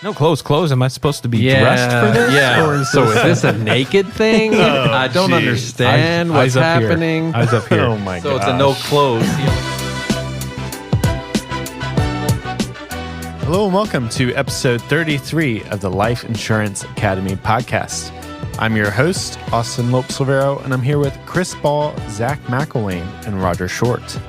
No clothes. Am I supposed to be dressed for this? Yeah. Or So is this a naked thing? I don't understand what's happening. Eyes up here. Oh my god. So it's a no clothes. Hello and welcome to episode 33 of the Life Insurance Academy podcast. I'm your host, Austin Lopes-Silvero, and I'm here with Chris Ball, Zach McElwain, and Roger Short.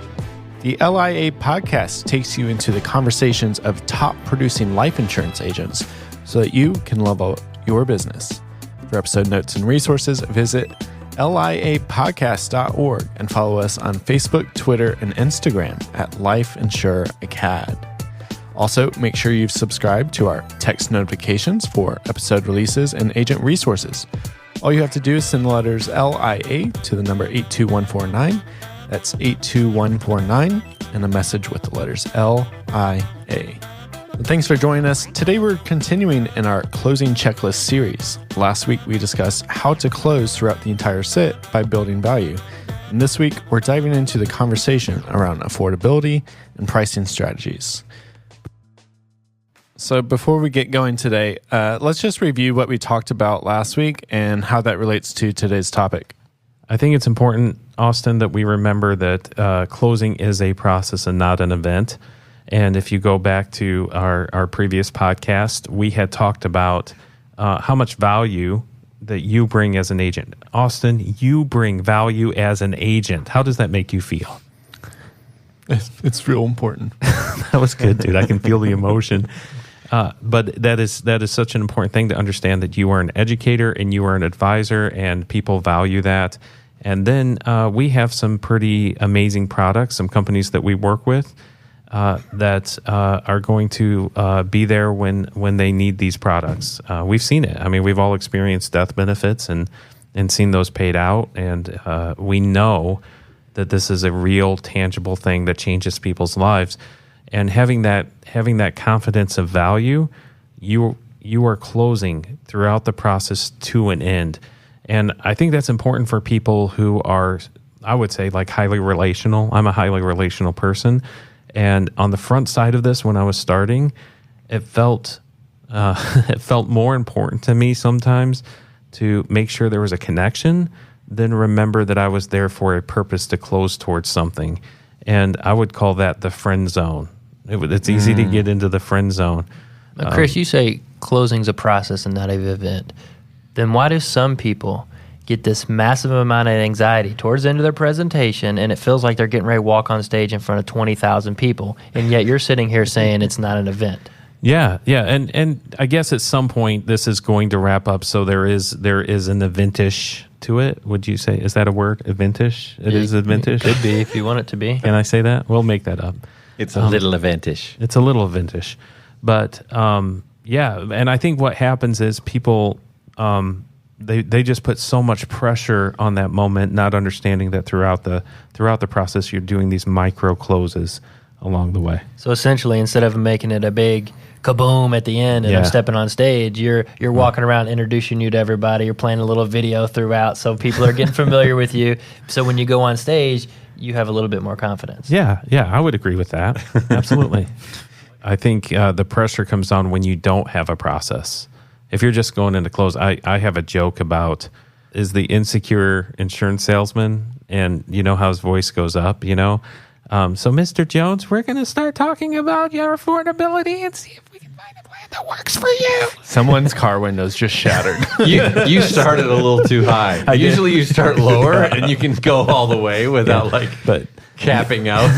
The LIA podcast takes you into the conversations of top producing life insurance agents so that you can level your business. For episode notes and resources, visit liapodcast.org and follow us on Facebook, Twitter, and Instagram at Life Insure Acad. Also, make sure you've subscribed to our text notifications for episode releases and agent resources. All you have to do is send the letters LIA to the number 82149. That's 82149 and a message with the letters LIA. Thanks for joining us. Today we're continuing in our closing checklist series. Last week we discussed how to close throughout the entire sit by building value. And this week we're diving into the conversation around affordability and pricing strategies. So before we get going today, let's just review what we talked about last week and how that relates to today's topic. I think it's important, Austin, that we remember that closing is a process and not an event. And if you go back to our previous podcast, we had talked about how much value that you bring as an agent. Austin, you bring value as an agent. How does that make you feel? It's real important. That was good, dude. I can feel the emotion. But that is such an important thing to understand, that you are an educator and you are an advisor, and people value that. And then we have some pretty amazing products, some companies that we work with that are going to be there when they need these products. We've seen it. I mean, we've all experienced death benefits and seen those paid out, and we know that this is a real, tangible thing that changes people's lives. And having that confidence of value, you are closing throughout the process to an end. And I think that's important for people who are, I would say, like highly relational. I'm a highly relational person. And on the front side of this, when I was starting, it felt more important to me sometimes to make sure there was a connection than remember that I was there for a purpose to close towards something. And I would call that the friend zone. It's easy to get into the friend zone. Chris, you say closing's a process and not an event. Then why do some people get this massive amount of anxiety towards the end of their presentation, and it feels like they're getting ready to walk on stage in front of 20,000 people, and yet you're sitting here saying it's not an event? Yeah, and I guess at some point this is going to wrap up. So there is an eventish to it. Would you say, is that a word? Eventish? It is eventish. It could be if you want it to be. Can I say that? We'll make that up. It's a little eventish. It's a little eventish, but yeah. And I think what happens is people they just put so much pressure on that moment, not understanding that throughout the process you're doing these micro closes along the way. So essentially, instead of making it a big kaboom at the end and I'm stepping on stage, you're walking around introducing you to everybody. You're playing a little video throughout, so people are getting familiar with you. So when you go on stage, you have a little bit more confidence. Yeah, I would agree with that. Absolutely. I think the pressure comes on when you don't have a process. If you're just going into close, I have a joke about, is the insecure insurance salesman, and you know how his voice goes up, you know? So Mr. Jones, we're going to start talking about your affordability and see if we can find a plan that works for you. Someone's car window's just shattered. You started a little too high. Usually you start lower and you can go all the way without but capping out.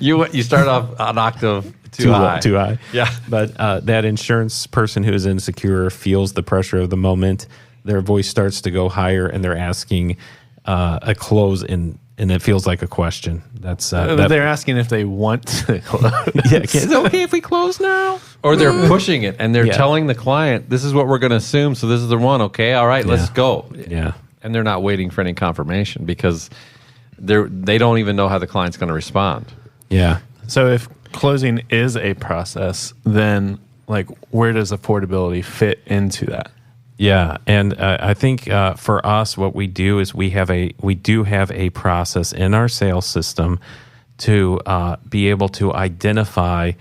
You start off an octave too high. Too high. Yeah. But that insurance person who is insecure feels the pressure of the moment. Their voice starts to go higher and they're asking a close and it feels like a question. That's they're asking if they want to close. Is it okay if we close now? Or they're pushing it and they're telling the client, this is what we're going to assume, so this is the one, okay, all right, let's go. Yeah. And they're not waiting for any confirmation because they don't even know how the client's going to respond. Yeah. So if closing is a process, then like where does affordability fit into that? Yeah, and I think for us, what we do is we do have a process in our sales system to be able to identify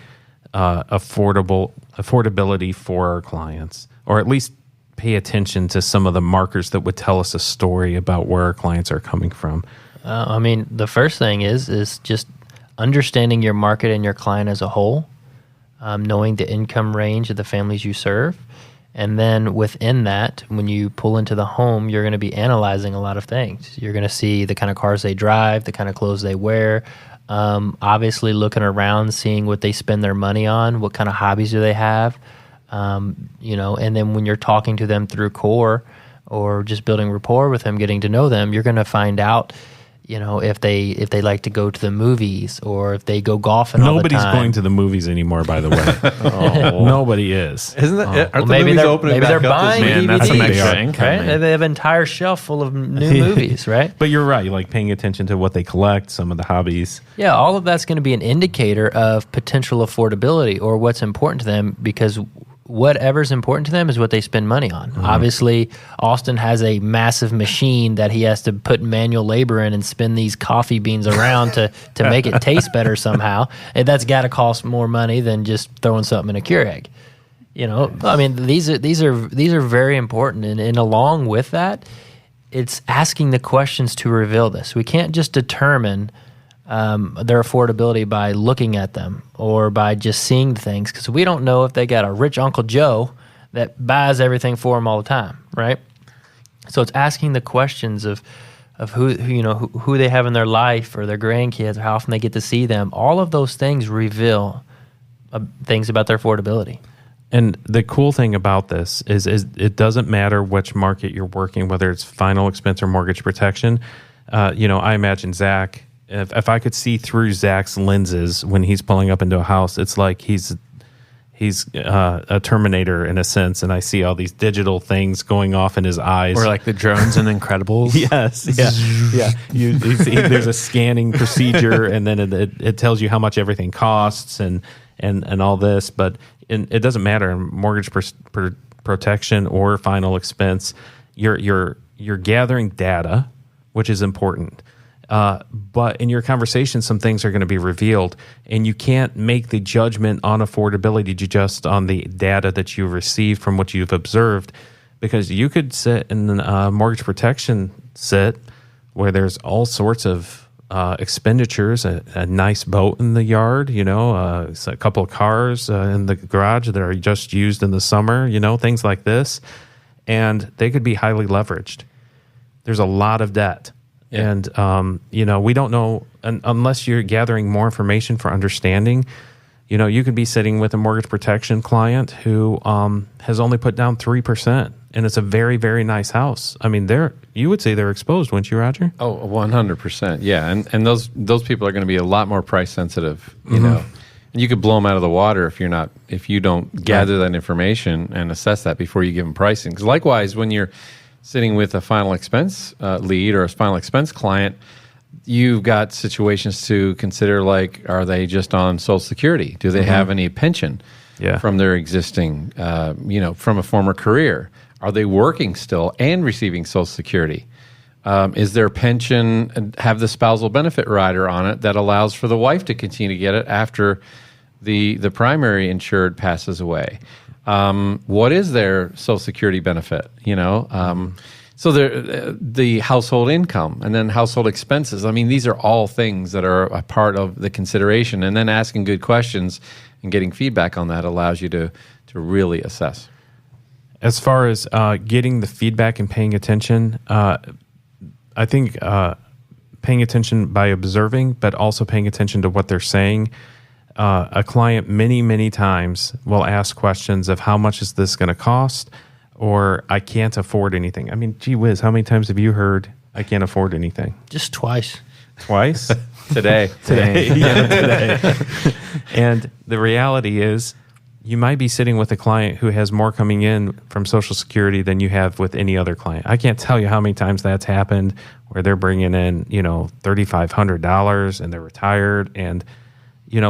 affordability for our clients, or at least pay attention to some of the markers that would tell us a story about where our clients are coming from? I mean, the first thing is just understanding your market and your client as a whole, knowing the income range of the families you serve. And then within that, when you pull into the home, you're going to be analyzing a lot of things. You're going to see the kind of cars they drive, the kind of clothes they wear, obviously looking around, seeing what they spend their money on, what kind of hobbies do they have, and then when you're talking to them through core or just building rapport with them, getting to know them, you're going to find out, if they like to go to the movies or if they go golfing all the time. Nobody's going to the movies anymore, by the way. Nobody is. Isn't that? Aren't the maybe movies they're, opening maybe back they're up buying this Man, DVDs, that's some extra income, right? man. They have an entire shelf full of new movies, right? But you're right, like paying attention to what they collect, some of the hobbies. Yeah, all of that's going to be an indicator of potential affordability or what's important to them, because whatever's important to them is what they spend money on. Mm-hmm. Obviously, Austin has a massive machine that he has to put manual labor in and spin these coffee beans around to make it taste better somehow. And that's got to cost more money than just throwing something in a Keurig. I mean, these are very important. And along with that, it's asking the questions to reveal this. We can't just determine their affordability by looking at them or by just seeing things, because we don't know if they got a rich Uncle Joe that buys everything for them all the time, right? So it's asking the questions of who they have in their life or their grandkids, or how often they get to see them. All of those things reveal things about their affordability. And the cool thing about this is it doesn't matter which market you're working, whether it's final expense or mortgage protection. I imagine Zach. If I could see through Zach's lenses when he's pulling up into a house, it's like he's a Terminator in a sense, and I see all these digital things going off in his eyes. Or like the drones in Incredibles. Yes, yeah. There's a scanning procedure, and then it tells you how much everything costs and all this. But it doesn't matter in mortgage protection or final expense. You're gathering data, which is important. But in your conversation, some things are going to be revealed, and you can't make the judgment on affordability just on the data that you received from what you've observed, because you could sit in a mortgage protection where there's all sorts of expenditures, a nice boat in the yard, a couple of cars in the garage that are just used in the summer, things like this, and they could be highly leveraged. There's a lot of debt. Yeah. And, we don't know, unless you're gathering more information for understanding, you could be sitting with a mortgage protection client who has only put down 3%, and it's a very, very nice house. I mean, you would say they're exposed, wouldn't you, Roger? Oh, 100%. Yeah. And those people are going to be a lot more price sensitive, And you could blow them out of the water if you don't gather that information and assess that before you give them pricing. Because likewise, when you're sitting with a final expense lead or a final expense client, you've got situations to consider, like, are they just on Social Security? Do they have any pension from their existing, from a former career? Are they working still and receiving Social Security? Is their pension have the spousal benefit rider on it that allows for the wife to continue to get it after the primary insured passes away? What is their Social Security benefit? So the household income and then household expenses. I mean, these are all things that are a part of the consideration. And then asking good questions and getting feedback on that allows you to really assess. As far as getting the feedback and paying attention, I think paying attention by observing, but also paying attention to what they're saying. A client many times will ask questions of how much is this going to cost, or I can't afford anything. I mean, gee whiz, how many times have you heard I can't afford anything? Just twice. Twice? Today. Today. And the reality is you might be sitting with a client who has more coming in from Social Security than you have with any other client. I can't tell you how many times that's happened where they're bringing in, $3,500 and they're retired and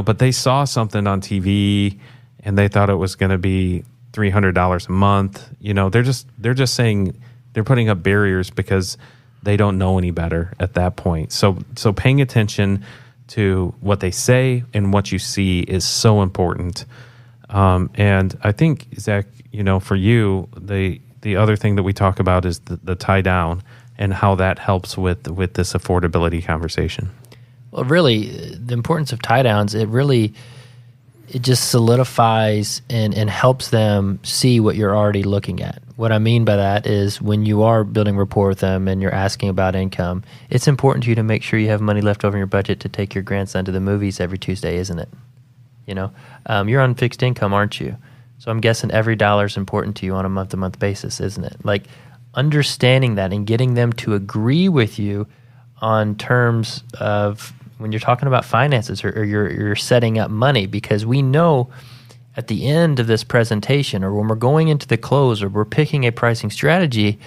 but they saw something on TV and they thought it was going to be $300 a month. They're just saying they're putting up barriers because they don't know any better at that point. So paying attention to what they say and what you see is so important. And I think, Zach, for you, the other thing that we talk about is the tie down and how that helps with this affordability conversation. Well, really, the importance of tie downs, it just solidifies and helps them see what you're already looking at. What I mean by that is when you are building rapport with them and you're asking about income, it's important to you to make sure you have money left over in your budget to take your grandson to the movies every Tuesday, isn't it? You're on fixed income, aren't you? So I'm guessing every dollar is important to you on a month-to-month basis, isn't it? Like understanding that and getting them to agree with you on terms of when you're talking about finances or you're setting up money, because we know at the end of this presentation or when we're going into the close or we're picking a pricing strategy,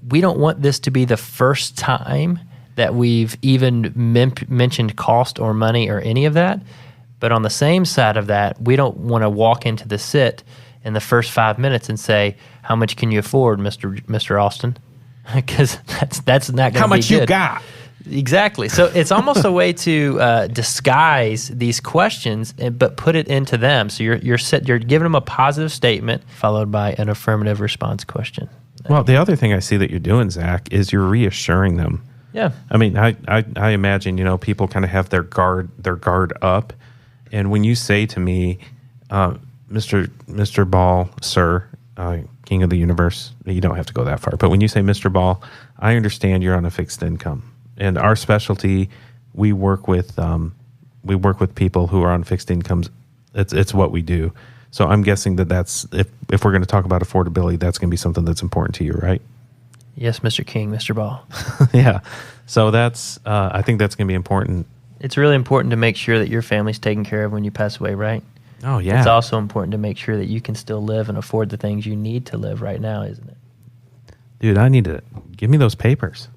we don't want this to be the first time that we've even mentioned cost or money or any of that. But on the same side of that, we don't want to walk into the sit in the first 5 minutes and say, how much can you afford, Mr. Austin? Because that's not going to be good. How much you got? Exactly. So it's almost a way to disguise these questions, but put it into them. So you're giving them a positive statement followed by an affirmative response question. Well, the other thing I see that you're doing, Zach, is you're reassuring them. Yeah. I mean, I imagine people kind of have their guard up, and when you say to me, Mr. Ball, sir, King of the Universe, you don't have to go that far, but when you say Mr. Ball, I understand you're on a fixed income. And our specialty, we work with people who are on fixed incomes. It's what we do. So I'm guessing that's if we're going to talk about affordability, that's going to be something that's important to you, right? Yes, Mr. King, Mr. Ball. Yeah. So that's I think that's going to be important. It's really important to make sure that your family's taken care of when you pass away, right? Oh yeah. It's also important to make sure that you can still live and afford the things you need to live right now, isn't it? Dude, I need to give me those papers.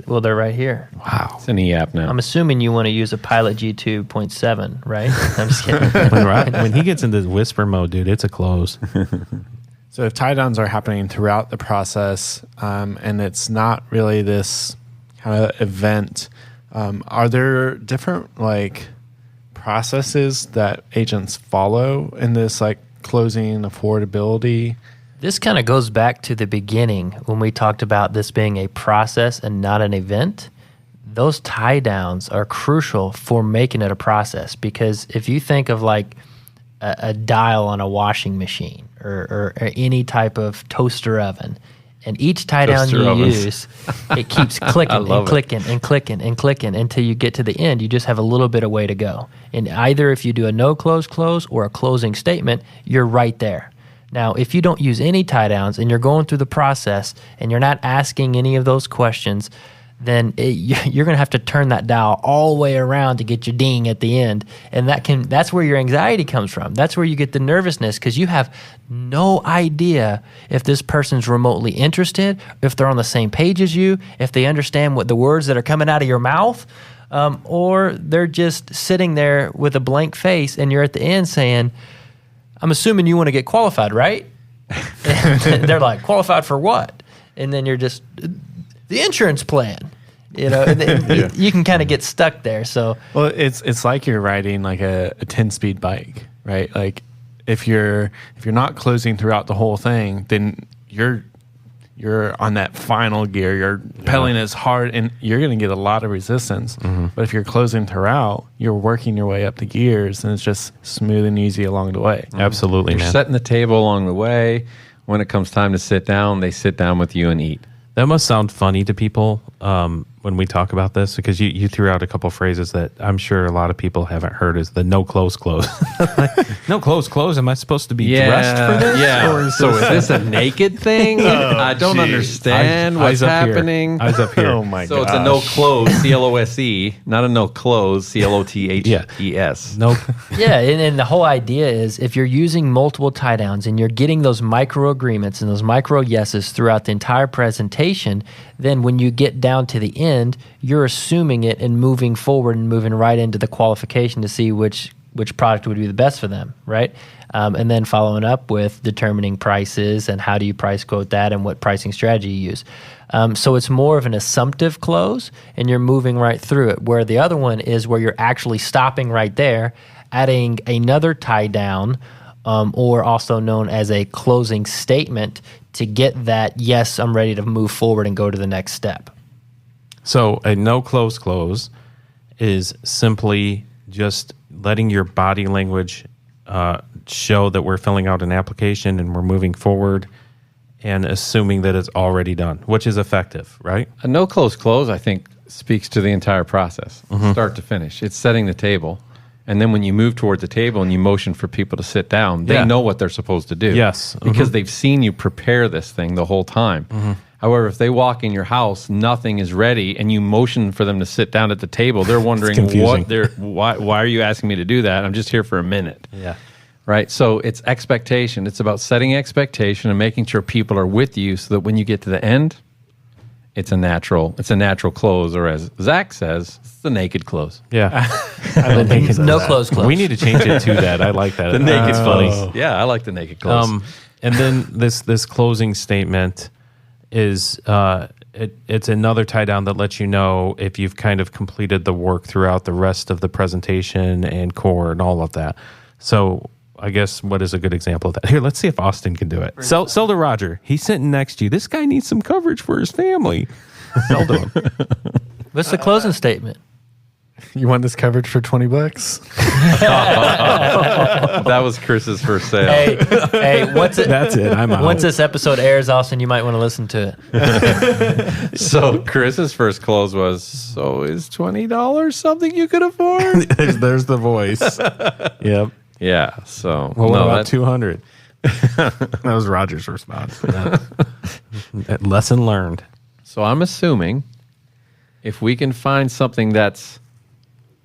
Well, they're right here. Wow. It's an e-app now. I'm assuming you want to use a Pilot G2.7, right? I'm just kidding. When he gets into whisper mode, dude, it's a close. So if tie downs are happening throughout the process, and it's not really this kind of event, are there different processes that agents follow in this closing affordability? This kind of goes back to the beginning when we talked about this being a process and not an event. Those tie downs are crucial for making it a process, because if you think of a dial on a washing machine or any type of toaster oven, and each tie down you use, it keeps clicking and clicking and clicking and clicking until you get to the end. You just have a little bit of way to go. And either if you do a no close or a closing statement, you're right there. Now, if you don't use any tie downs and you're going through the process and you're not asking any of those questions, then you're going to have to turn that dial all the way around to get your ding at the end. And that's where your anxiety comes from. That's where you get the nervousness, because you have no idea if this person's remotely interested, if they're on the same page as you, if they understand what the words that are coming out of your mouth, or they're just sitting there with a blank face and you're at the end saying, I'm assuming you want to get qualified, right? And they're like, qualified for what? And then you're just, the insurance plan, and you can kind of get stuck there. So, well, it's like you're riding a 10-speed bike, right? Like if you're not closing throughout the whole thing, then you're on that final gear. You're pedaling as hard, and you're going to get a lot of resistance. Mm-hmm. But if you're closing throughout, you're working your way up the gears, and it's just smooth and easy along the way. Mm-hmm. Absolutely, you're man. Setting the table along the way. When it comes time to sit down, they sit down with you and eat. That must sound funny to people when we talk about this, because you threw out a couple phrases that I'm sure a lot of people haven't heard, is the no close. No close. Am I supposed to be dressed for this? Yeah. Or is this a naked thing? I don't understand what's happening. Eyes up here. Oh my god. So it's a no close, CLOSE, not a no close, CLOTHES. No. Yeah, and the whole idea is if you're using multiple tie downs and you're getting those micro agreements and those micro yeses throughout the entire presentation, then when you get down to the end, you're assuming it and moving forward and moving right into the qualification to see which which product would be the best for them, right? And then following up with determining prices and how do you price quote that and what pricing strategy you use. So it's more of an assumptive close and you're moving right through it, where the other one is where you're actually stopping right there, adding another tie down, or also known as a closing statement to get that, yes, I'm ready to move forward and go to the next step. So a no close is simply just letting your body language show that we're filling out an application and we're moving forward and assuming that it's already done, which is effective, right? A no close, I think, speaks to the entire process, start to finish. It's setting the table. And then when you move towards the table and you motion for people to sit down, they know what they're supposed to do. Yes. Because they've seen you prepare this thing the whole time. However, if they walk in your house, nothing is ready, and you motion for them to sit down at the table, they're wondering why are you asking me to do that? I'm just here for a minute. Yeah. Right? So it's expectation. It's about setting expectation and making sure people are with you so that when you get to the end, it's a natural close, or as Zach says, it's the naked close. Yeah. I don't think no close. We need to change it to that. I like that. The naked close. Yeah, I like the naked close. And then this closing statement is it's another tie down that lets you know if you've kind of completed the work throughout the rest of the presentation and core and all of that. So I guess what is a good example of that? Here, let's see if Austin can do it. Sell to Roger. He's sitting next to you. This guy needs some coverage for his family. Sell to him. What's the closing statement? You want this coverage for $20? That was Chris's first sale. Hey, once That's it. I'm out. Once this episode airs, Austin, you might want to listen to it. So Chris's first close was, so is $20 something you could afford? there's the voice. Yep. Yeah, so. Well, what about 200? That was Roger's response. Lesson learned. So I'm assuming if we can find something that's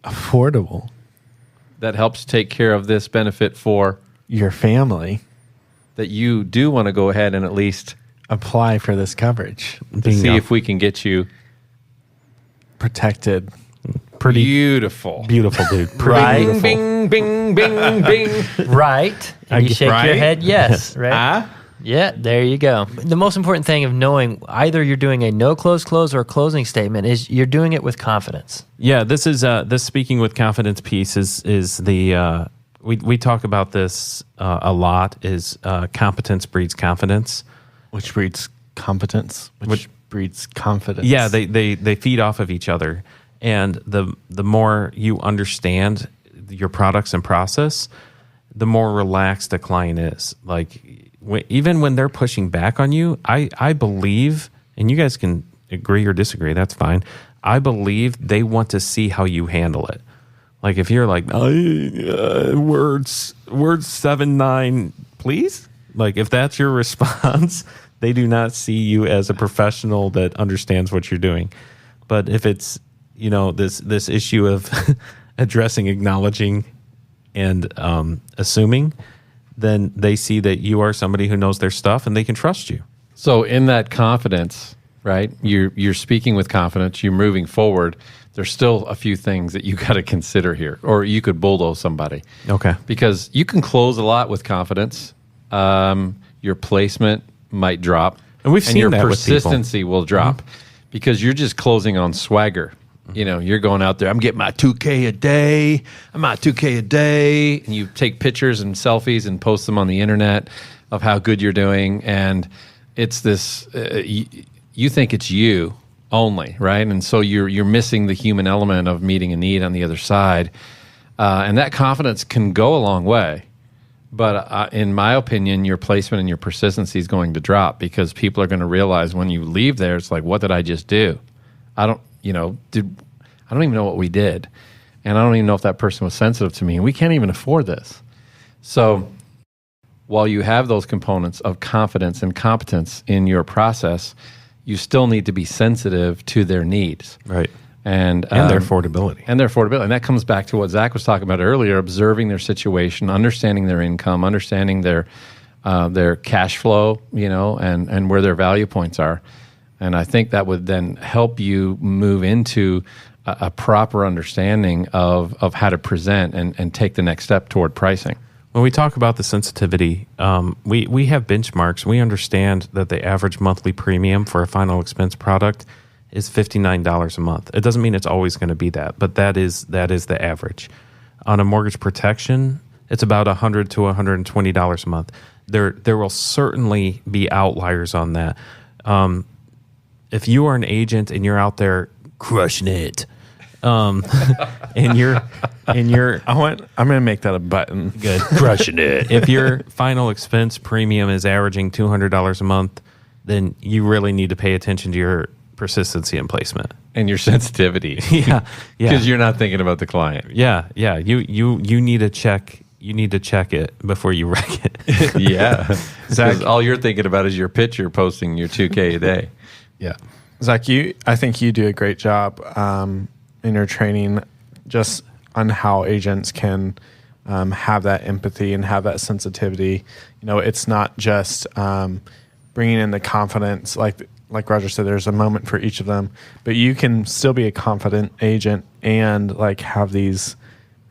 Affordable. that helps take care of this benefit for Your family. that you do want to go ahead and at least Apply for this coverage. to see if we can get you Protected. Pretty beautiful. beautiful, dude. Pretty Right. beautiful. Bing, bing, bing, bing. Right. And you shake your right? head yes, right? Yeah, there you go. The most important thing of knowing either you're doing a no close or a closing statement is you're doing it with confidence. Yeah, this is this speaking with confidence piece is the we talk about this a lot. Is competence breeds confidence. Which breeds competence. Which breeds confidence. Yeah, they feed off of each other, and the more you understand your products and process, the more relaxed a client is. Like even when they're pushing back on you, I believe, and you guys can agree or disagree, that's fine. I believe they want to see how you handle it. Like if you're like, words 7-9, please. Like if that's your response, they do not see you as a professional that understands what you're doing. But if it's, this issue of addressing, acknowledging, and assuming, then they see that you are somebody who knows their stuff and they can trust you. So in that confidence, right? You're speaking with confidence. You're moving forward. There's still a few things that you got to consider here, or you could bulldoze somebody. Okay. Because you can close a lot with confidence. Your placement might drop, and we've seen your that with people. Persistency will drop because you're just closing on swagger. You're going out there. I'm getting my 2K a day. I'm at 2K a day, and you take pictures and selfies and post them on the internet of how good you're doing, and it's this. You think it's you only, right? And so you're missing the human element of meeting a need on the other side, and that confidence can go a long way. But in my opinion, your placement and your persistency is going to drop because people are going to realize when you leave there, it's like, what did I just do? I don't even know what we did. And I don't even know if that person was sensitive to me. And we can't even afford this. So while you have those components of confidence and competence in your process, you still need to be sensitive to their needs. Right. And their affordability. And their affordability. And that comes back to what Zach was talking about earlier, observing their situation, understanding their income, understanding their cash flow, and where their value points are. And I think that would then help you move into a proper understanding of how to present and take the next step toward pricing. When we talk about the sensitivity, we have benchmarks. We understand that the average monthly premium for a final expense product is $59 a month. It doesn't mean it's always going to be that, but that is the average. On a mortgage protection, it's about $100 to $120 a month. There will certainly be outliers on that. If you are an agent and you're out there crushing it, and you're I'm going to make that a button. good crushing it. If your final expense premium is averaging $200 a month, then you really need to pay attention to your persistency and placement And your sensitivity. Yeah, Because you're not thinking about the client. yeah. You need to check. You need to check it before you wreck it. Yeah. Zach- Because all you're thinking about is your picture posting your 2K a day. Yeah. Zach, I think you do a great job in your training just on how agents can have that empathy and have that sensitivity. It's not just bringing in the confidence. Like Roger said, there's a moment for each of them, but you can still be a confident agent and have these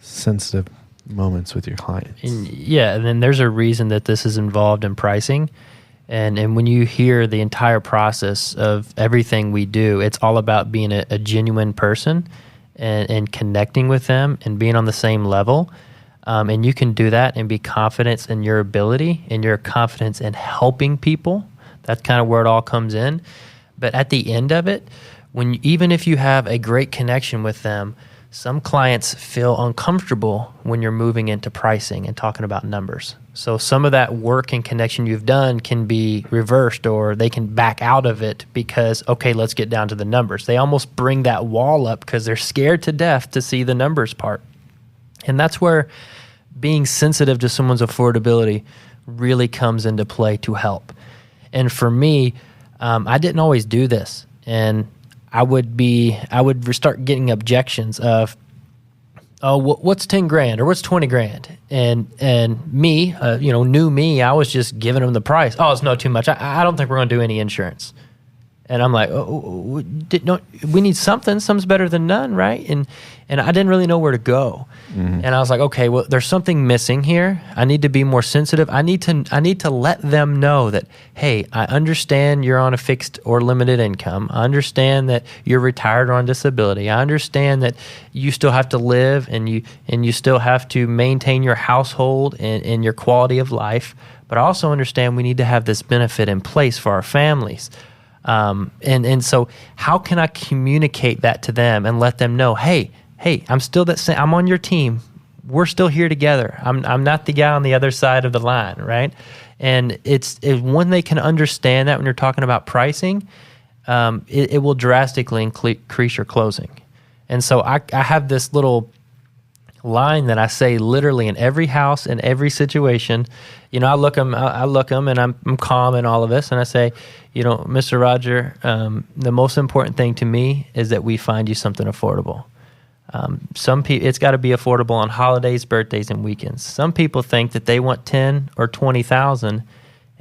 sensitive moments with your clients. And then there's a reason that this is involved in pricing. And when you hear the entire process of everything we do, it's all about being a genuine person and connecting with them and being on the same level. And you can do that and be confident in your ability and your confidence in helping people. That's kind of where it all comes in. But at the end of it, even if you have a great connection with them, some clients feel uncomfortable when you're moving into pricing and talking about numbers. So some of that work and connection you've done can be reversed, or they can back out of it because, okay, let's get down to the numbers. They almost bring that wall up because they're scared to death to see the numbers part. And that's where being sensitive to someone's affordability really comes into play to help. And for me, I didn't always do this. And I would start getting objections of, oh, what's 10 grand or what's 20 grand? And me, new me, I was just giving them the price. Oh, it's not too much. I don't think we're going to do any insurance. And I'm like, we need something. Something's better than none, right? And I didn't really know where to go. Mm-hmm. And I was like, okay, well, there's something missing here. I need to be more sensitive. I need to let them know that, hey, I understand you're on a fixed or limited income. I understand that you're retired or on disability. I understand that you still have to live and you still have to maintain your household and your quality of life. But I also understand we need to have this benefit in place for our families. And so how can I communicate that to them and let them know, hey, I'm still I'm on your team. We're still here together. I'm not the guy on the other side of the line, right? And it's when they can understand that when you're talking about pricing, it will drastically increase your closing. And so I have this little line that I say literally in every house, in every situation. I look them and I'm calm in all of this. And I say, Mr. Roger, the most important thing to me is that we find you something affordable. Some people, it's got to be affordable on holidays, birthdays, and weekends. Some people think that they want 10 or 20,000,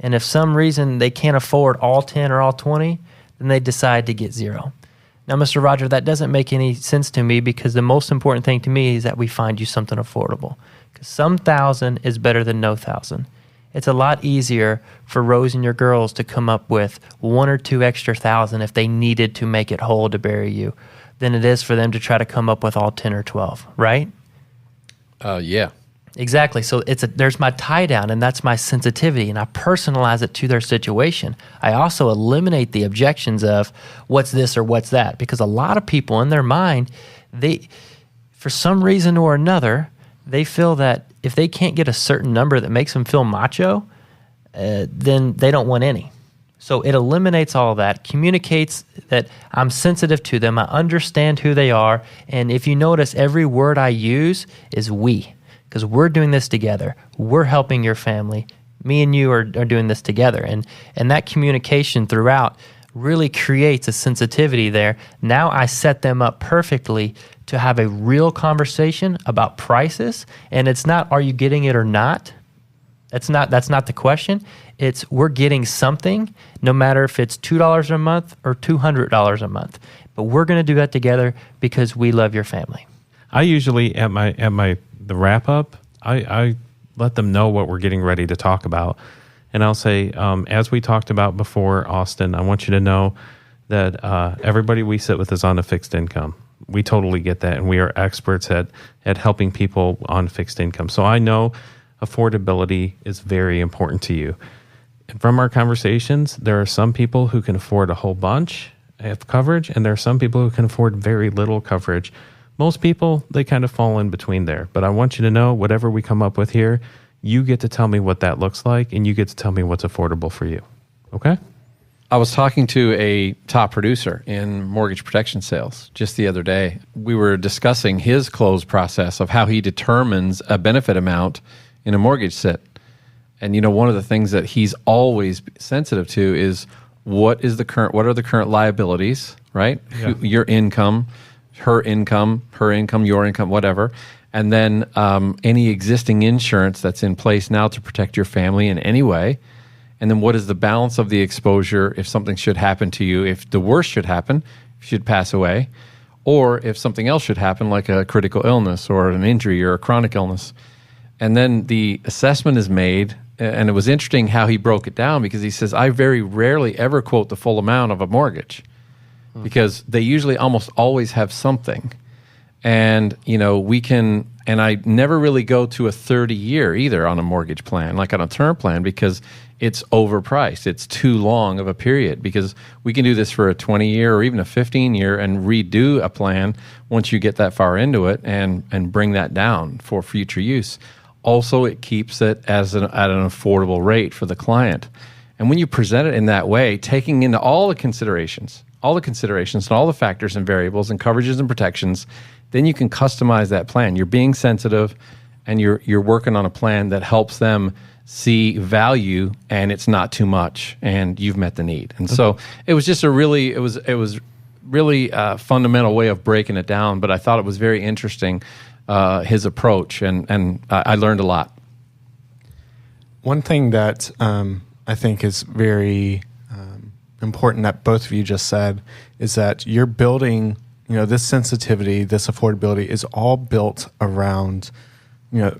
and if some reason they can't afford all 10 or all 20, then they decide to get zero. Now, Mr. Roger, that doesn't make any sense to me because the most important thing to me is that we find you something affordable. Because some thousand is better than no thousand. It's a lot easier for Rose and your girls to come up with 1 or 2 extra thousand if they needed to make it whole to bury you than it is for them to try to come up with all 10 or 12, right? Yeah. Exactly. So there's my tie down, and that's my sensitivity, and I personalize it to their situation. I also eliminate the objections of what's this or what's that, because a lot of people in their mind, for some reason or another, they feel that if they can't get a certain number that makes them feel macho, then they don't want any. So it eliminates all of that, communicates that I'm sensitive to them, I understand who they are, and if you notice, every word I use is we. Because we're doing this together. We're helping your family. Me and you are doing this together. And that communication throughout really creates a sensitivity there. Now I set them up perfectly to have a real conversation about prices. And it's not, are you getting it or not? That's not the question. It's, we're getting something, no matter if it's $2 a month or $200 a month. but we're going to do that together because we love your family. I usually at the wrap up, I let them know what we're getting ready to talk about, and I'll say, as we talked about before, Austin, I want you to know that everybody we sit with is on a fixed income. We totally get that, and we are experts at helping people on fixed income. So I know affordability is very important to you. And from our conversations, there are some people who can afford a whole bunch of coverage, and there are some people who can afford very little coverage. Most people, they kind of fall in between there. But I want you to know, whatever we come up with here, you get to tell me what that looks like, and you get to tell me what's affordable for you. Okay? I was talking to a top producer in mortgage protection sales just the other day. We were discussing his close process of how he determines a benefit amount in a mortgage sit. And one of the things that he's always sensitive to is what are the current liabilities, right? Yeah. Your income, her income, your income, whatever. And then any existing insurance that's in place now to protect your family in any way. And then what is the balance of the exposure if something should happen to you, if the worst should happen, if you should pass away, or if something else should happen like a critical illness or an injury or a chronic illness. And then the assessment is made, and it was interesting how he broke it down because he says, I very rarely ever quote the full amount of a mortgage because they usually almost always have something. And, and I never really go to a 30-year either on a mortgage plan, like on a term plan, because it's overpriced. It's too long of a period because we can do this for a 20-year or even a 15-year and redo a plan once you get that far into it and bring that down for future use. Also, it keeps it at an affordable rate for the client. And when you present it in that way, taking into all the considerations and all the factors and variables and coverages and protections, then you can customize that plan. You're being sensitive and you're working on a plan that helps them see value and it's not too much and you've met the need. And so it was just really fundamental way of breaking it down, but I thought it was very interesting, his approach, and I learned a lot. One thing that I think is very important that both of you just said is that you're building, this sensitivity, this affordability is all built around,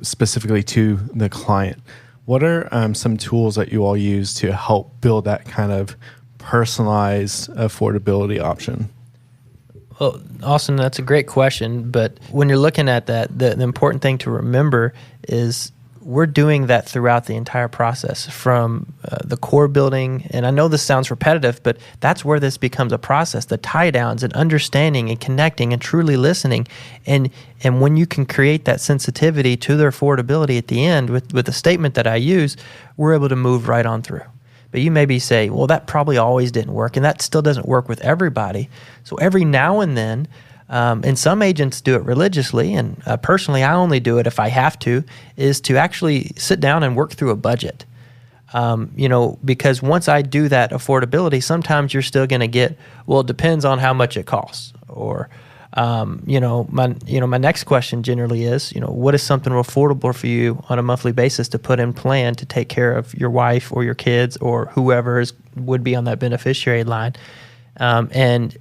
specifically to the client. What are some tools that you all use to help build that kind of personalized affordability option? Well, Austin, that's a great question. But when you're looking at that, the important thing to remember is we're doing that throughout the entire process from the core building. And I know this sounds repetitive, but that's where this becomes a process, the tie downs and understanding and connecting and truly listening. And when you can create that sensitivity to their affordability at the end with the statement that I use, we're able to move right on through. But you maybe say, well, that probably always didn't work, and that still doesn't work with everybody. So every now and then, and some agents do it religiously, and personally I only do it if I have to, is to actually sit down and work through a budget. Because once I do that affordability, sometimes you're still going to get, well, it depends on how much it costs. Or, my next question generally is, what is something affordable for you on a monthly basis to put in plan to take care of your wife or your kids or whoever would be on that beneficiary line? And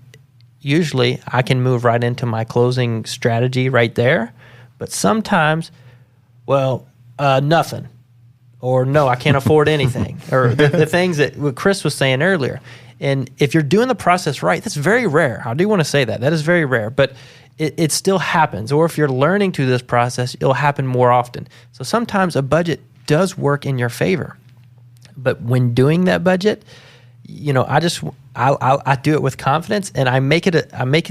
usually I can move right into my closing strategy right there. But sometimes, nothing. Or no, I can't afford anything. Or the things that Chris was saying earlier. And if you're doing the process right, that's very rare. I do want to say that. That is very rare. But it still happens. Or if you're learning through this process, it'll happen more often. So sometimes a budget does work in your favor. But when doing that budget, I do it with confidence, and I make it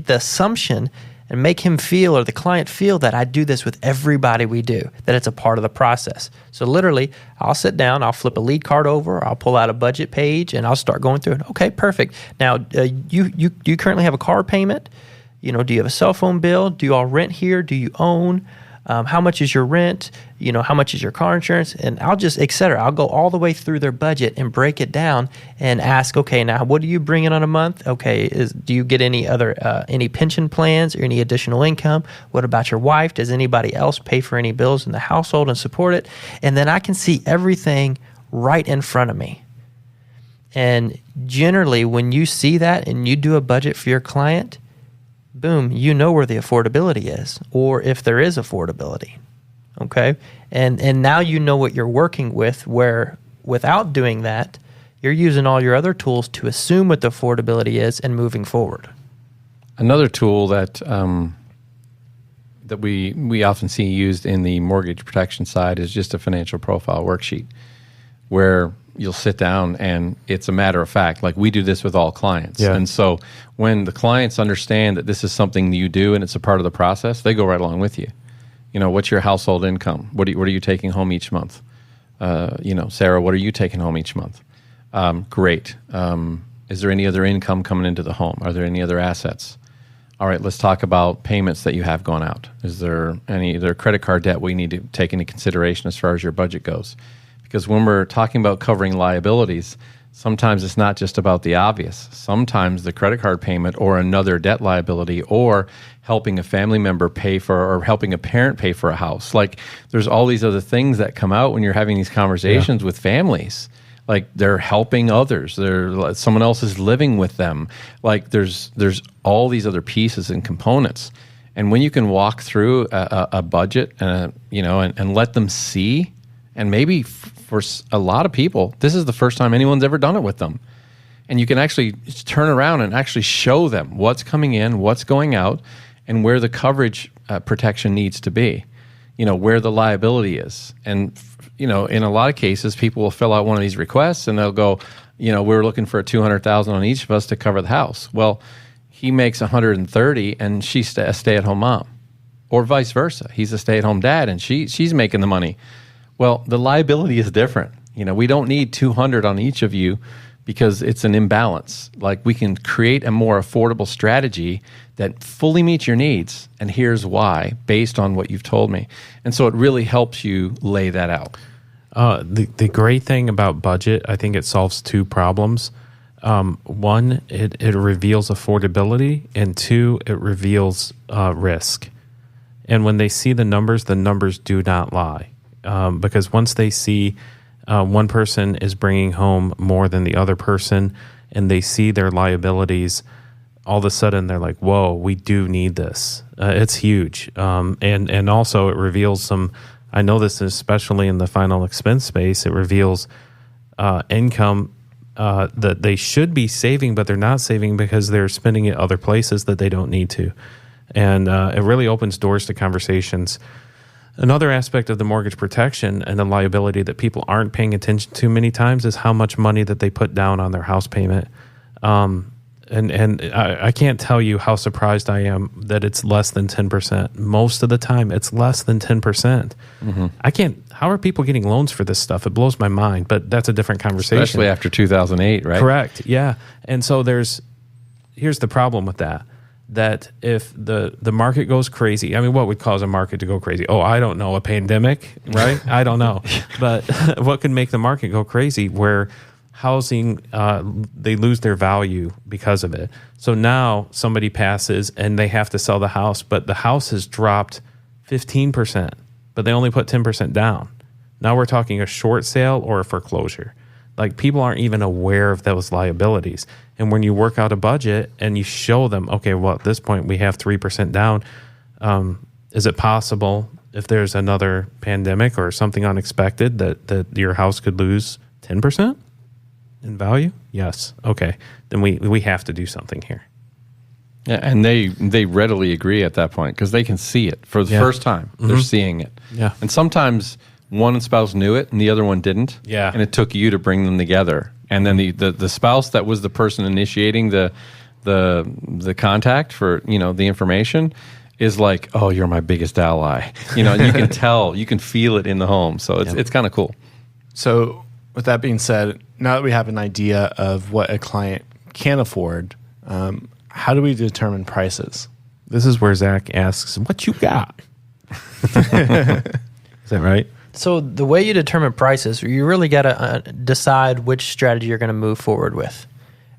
the assumption and make him feel, or the client feel, that I do this with everybody we do, that it's a part of the process. So literally, I'll sit down, I'll flip a lead card over, I'll pull out a budget page, and I'll start going through it. Okay, perfect. Now, do you currently have a car payment? Do you have a cell phone bill? Do you all rent here? Do you own? How much is your rent? How much is your car insurance? And I'll just, et cetera. I'll go all the way through their budget and break it down and ask, okay, now what do you bring in on a month? Okay, do you get any other, any pension plans or any additional income? What about your wife? Does anybody else pay for any bills in the household and support it? And then I can see everything right in front of me. And generally, when you see that and you do a budget for your client, boom, you know where the affordability is, or if there is affordability. Okay? And now you know what you're working with, where without doing that, you're using all your other tools to assume what the affordability is and moving forward. Another tool that that we often see used in the mortgage protection side is just a financial profile worksheet, where you'll sit down and it's a matter of fact. Like, we do this with all clients. Yeah. And so when the clients understand that this is something you do and it's a part of the process, they go right along with you. You know, what's your household income? What are you taking home each month? Sarah, what are you taking home each month? Great. Is there any other income coming into the home? Are there any other assets? All right, let's talk about payments that you have going out. Is there any other credit card debt we need to take into consideration as far as your budget goes? Because when we're talking about covering liabilities, sometimes it's not just about the obvious. Sometimes the credit card payment or another debt liability, or helping a family member pay for, or helping a parent pay for a house. Like, there's all these other things that come out when you're having these conversations with families. Like, they're helping others. Someone else is living with them. Like, there's all these other pieces and components. And when you can walk through a budget, and let them see, and maybe for a lot of people, this is the first time anyone's ever done it with them. And you can actually turn around and actually show them what's coming in, what's going out, and where the coverage protection needs to be. Where the liability is. And in a lot of cases, people will fill out one of these requests and they'll go, we're looking for $200,000 on each of us to cover the house. Well, he makes $130,000 and she's a stay-at-home mom, or vice versa. He's a stay-at-home dad and she's making the money. Well, the liability is different. We don't need $200,000 on each of you because it's an imbalance. Like, we can create a more affordable strategy that fully meets your needs, and here's why, based on what you've told me. And so it really helps you lay that out. The great thing about budget, I think it solves two problems. One, it reveals affordability, and two, it reveals risk. And when they see the numbers do not lie. Because once they see one person is bringing home more than the other person, and they see their liabilities, all of a sudden they're like, whoa, we do need this. It's huge. And also it reveals some, I know this especially in the final expense space, it reveals income that they should be saving, but they're not saving because they're spending it other places that they don't need to. And it really opens doors to conversations. Another aspect of the mortgage protection and the liability that people aren't paying attention to many times is how much money that they put down on their house payment. And I can't tell you how surprised I am that it's less than 10%. Most of the time, it's less than 10%. Mm-hmm. How are people getting loans for this stuff? It blows my mind, but that's a different conversation. Especially after 2008, right? Correct, yeah. And so here's the problem with that if the market goes crazy, I mean, what would cause a market to go crazy? Oh, I don't know, a pandemic, right? I don't know. But what could make the market go crazy where housing, they lose their value because of it. So now somebody passes and they have to sell the house, but the house has dropped 15%, but they only put 10% down. Now we're talking a short sale or a foreclosure. Like, people aren't even aware of those liabilities. And when you work out a budget and you show them, okay, well, at this point we have 3% down, is it possible if there's another pandemic or something unexpected that your house could lose 10% in value? Yes. Okay. Then we have to do something here. Yeah, and they readily agree at that point because they can see it for the first time. Mm-hmm. They're seeing it. Yeah. And sometimes one spouse knew it and the other one didn't. Yeah. And it took you to bring them together. And then the spouse that was the person initiating the contact for, the information is like, oh, you're my biggest ally. And you can tell, you can feel it in the home. So it's kind of cool. So with that being said, now that we have an idea of what a client can afford, how do we determine prices? This is where Zach asks, what you got? Is that right? So the way you determine prices, you really got to decide which strategy you're going to move forward with.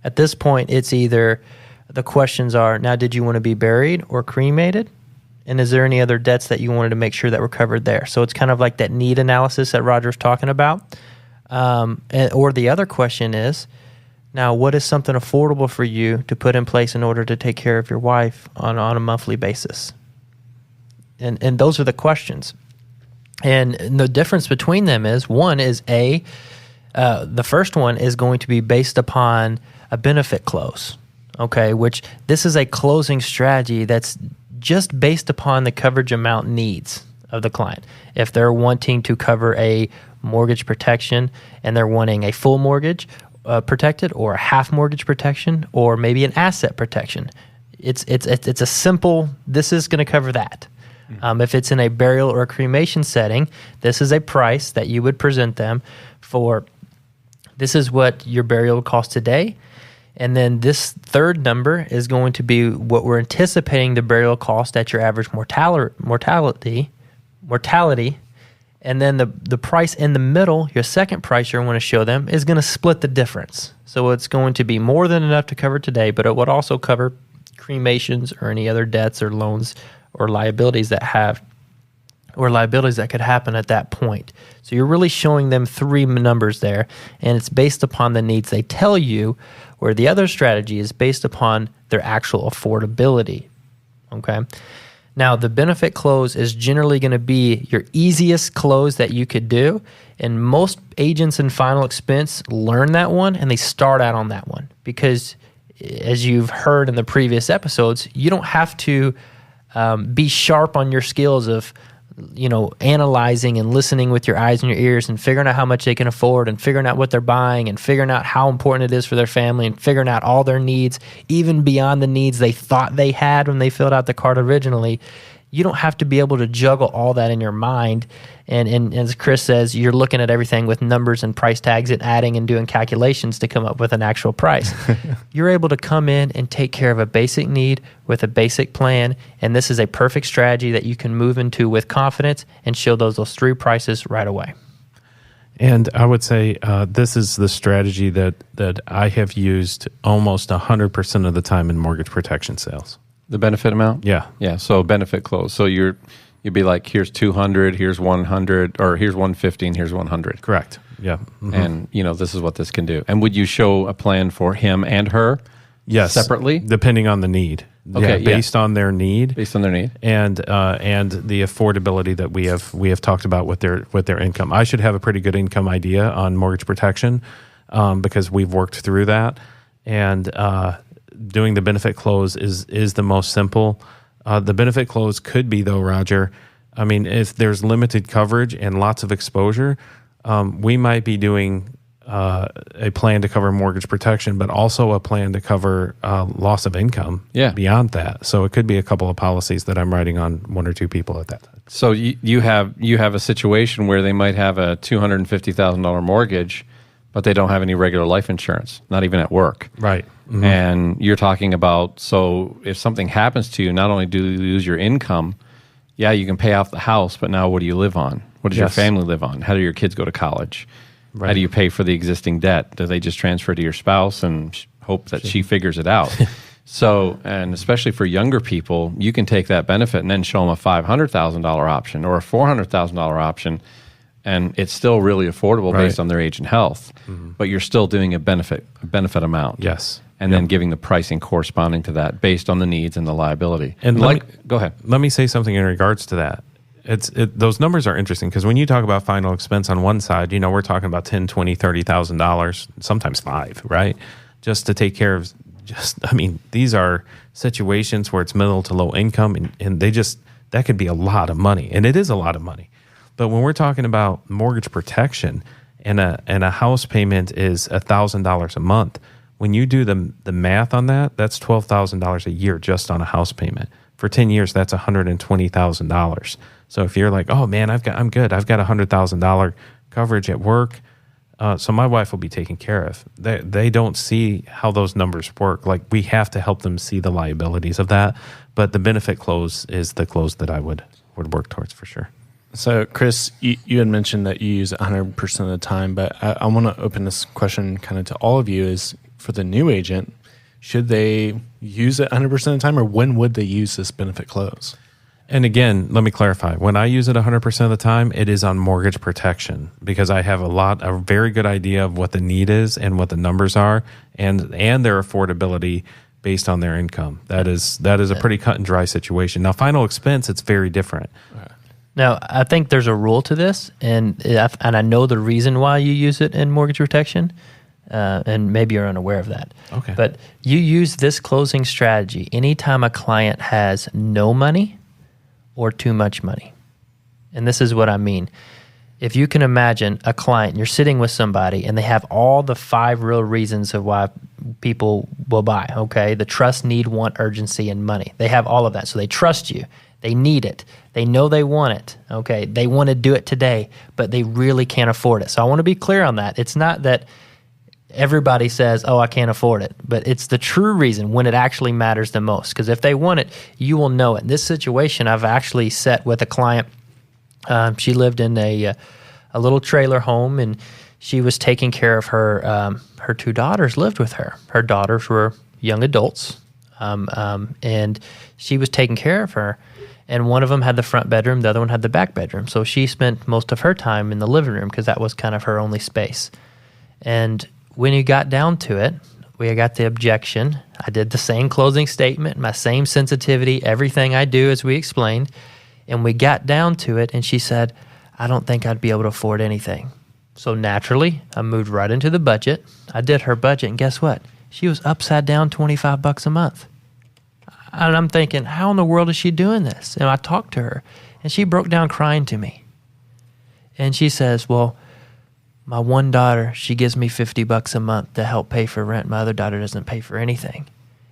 At this point, it's either the questions are, now, did you want to be buried or cremated? And is there any other debts that you wanted to make sure that were covered there? So it's kind of like that need analysis that Roger's talking about. Or the other question is, Now, what is something affordable for you to put in place in order to take care of your wife on a monthly basis? And those are the questions. And the difference between them is, one is the first one is going to be based upon a benefit close, okay, which this is a closing strategy that's just based upon the coverage amount needs of the client. If they're wanting to cover a mortgage protection and they're wanting a full mortgage protected, or a half mortgage protection, or maybe an asset protection, it's a simple, this is going to cover that. If it's in a burial or a cremation setting, this is a price that you would present them for. This is what your burial would cost today. And then this third number is going to be what we're anticipating the burial cost at your average mortality. And then the price in the middle, your second price you're going to show them, is going to split the difference. So it's going to be more than enough to cover today, but it would also cover cremations or any other debts or loans or liabilities that could happen at that point. So you're really showing them three numbers there, and it's based upon the needs they tell you, where the other strategy is based upon their actual affordability. Okay. Now, the benefit close is generally going to be your easiest close that you could do, and most agents in final expense learn that one, and they start out on that one because, as you've heard in the previous episodes, you don't have to be sharp on your skills of, analyzing and listening with your eyes and your ears and figuring out how much they can afford and figuring out what they're buying and figuring out how important it is for their family and figuring out all their needs, even beyond the needs they thought they had when they filled out the card originally. You don't have to be able to juggle all that in your mind. And as Chris says, you're looking at everything with numbers and price tags and adding and doing calculations to come up with an actual price. You're able to come in and take care of a basic need with a basic plan. And this is a perfect strategy that you can move into with confidence and show those three prices right away. And I would say this is the strategy that I have used almost 100% of the time in mortgage protection sales. The benefit amount? Yeah. Yeah. So benefit close. So you'd be like, here's 200, here's 100, or here's 150, and here's 100. Correct. Yeah. Mm-hmm. And this is what this can do. And would you show a plan for him and her? Yes. Separately? Depending on the need. Okay. Based on their need. Based on their need. And the affordability that we have talked about with their income. I should have a pretty good income idea on mortgage protection because we've worked through that. And doing the benefit close is the most simple. The benefit close could be, though, Roger, I mean, if there's limited coverage and lots of exposure, we might be doing a plan to cover mortgage protection, but also a plan to cover loss of income beyond that. So it could be a couple of policies that I'm writing on one or two people at that time. So you have a situation where they might have a $250,000 mortgage, but they don't have any regular life insurance, not even at work. Right. Mm-hmm. And you're talking about, so if something happens to you, not only do you lose your income, you can pay off the house, but now what do you live on? What does your family live on? How do your kids go to college? Right. How do you pay for the existing debt? Do they just transfer to your spouse and hope that she figures it out? So, and especially for younger people, you can take that benefit and then show them a $500,000 option or a $400,000 option, and it's still really affordable based on their age and health. Mm-hmm. But you're still doing a benefit amount. Yes. And then giving the pricing corresponding to that based on the needs and the liability. And go ahead. Let me say something in regards to that. Those numbers are interesting because when you talk about final expense on one side, we're talking about $10,000, $20,000, $30,000, sometimes $5,000, right? Just to take care of. These are situations where it's middle to low income, and that could be a lot of money, and it is a lot of money. But when we're talking about mortgage protection and a house payment is $1,000 a month, when you do the math on that, that's $12,000 a year just on a house payment. For 10 years, that's $120,000. So if you're like, oh man, I'm good. I've got $100,000 coverage at work. So my wife will be taken care of. They don't see how those numbers work. Like, we have to help them see the liabilities of that. But the benefit close is the close that I would work towards for sure. So, Chris, you had mentioned that you use it 100% of the time, but I want to open this question kind of to all of you. Is for the new agent, should they use it 100% of the time, or when would they use this benefit close? And again, let me clarify. When I use it 100% of the time, it is on mortgage protection because I have a very good idea of what the need is and what the numbers are and their affordability based on their income. That is a pretty cut and dry situation. Now, final expense, it's very different. Now, I think there's a rule to this, and I know the reason why you use it in mortgage protection, and maybe you're unaware of that. Okay. But you use this closing strategy anytime a client has no money or too much money. And this is what I mean. If you can imagine a client, you're sitting with somebody and they have all the 5 real reasons of why people will buy, okay? The trust, need, want, urgency, and money. They have all of that. So they trust you. They need it. They know they want it, okay? They want to do it today, but they really can't afford it. So I want to be clear on that. It's not that everybody says, oh, I can't afford it, but it's the true reason when it actually matters the most. Because if they want it, you will know it. In this situation, I've actually sat with a client. She lived in a little trailer home, and she was taking care of her. Her 2 daughters lived with her. Her daughters were young adults, and she was taking care of her. And one of them had the front bedroom, the other one had the back bedroom. So she spent most of her time in the living room because that was kind of her only space. And when you got down to it, we got the objection. I did the same closing statement, my same sensitivity, everything I do as we explained. And we got down to it, and she said, I don't think I'd be able to afford anything. So naturally, I moved right into the budget. I did her budget, and guess what? She was upside down $25 a month. And I'm thinking, how in the world is she doing this? And I talked to her, and she broke down crying to me. And she says, well, my one daughter, she gives me $50 a month to help pay for rent. My other daughter doesn't pay for anything.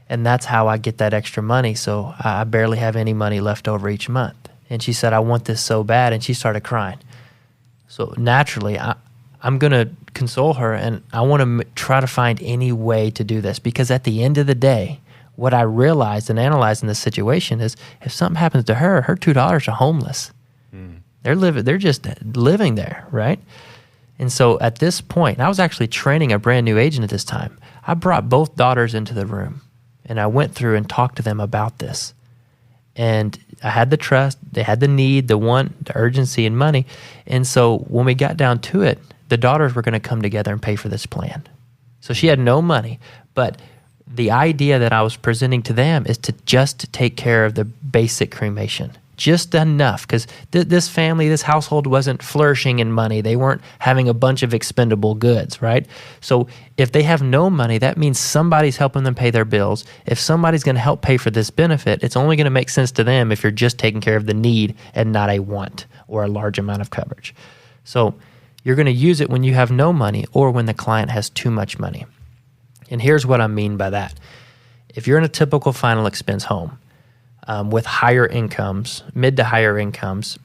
And that's how I get that extra money. So I barely have any money left over each month. And she said, I want this so bad. And she started crying. So naturally, I'm going to console her, and I want to try to find any way to do this. Because at the end of the day, what I realized and analyzed in this situation is if something happens to her, her 2 daughters are homeless. They're just living there, right? And so at this point, and I was actually training a brand new agent at this time. I brought both daughters into the room, and I went through and talked to them about this. And I had the trust, they had the need, the want, the urgency, and money. And so when we got down to it, the daughters were going to come together and pay for this plan. So she had no money, but the idea that I was presenting to them is to just take care of the basic cremation, just enough, because this family, this household wasn't flourishing in money. They weren't having a bunch of expendable goods, right? So if they have no money, that means somebody's helping them pay their bills. If somebody's going to help pay for this benefit, it's only going to make sense to them if you're just taking care of the need and not a want or a large amount of coverage. So you're going to use it when you have no money or when the client has too much money. And here's what I mean by that. If you're in a typical final expense home with higher incomes, mid to higher incomes,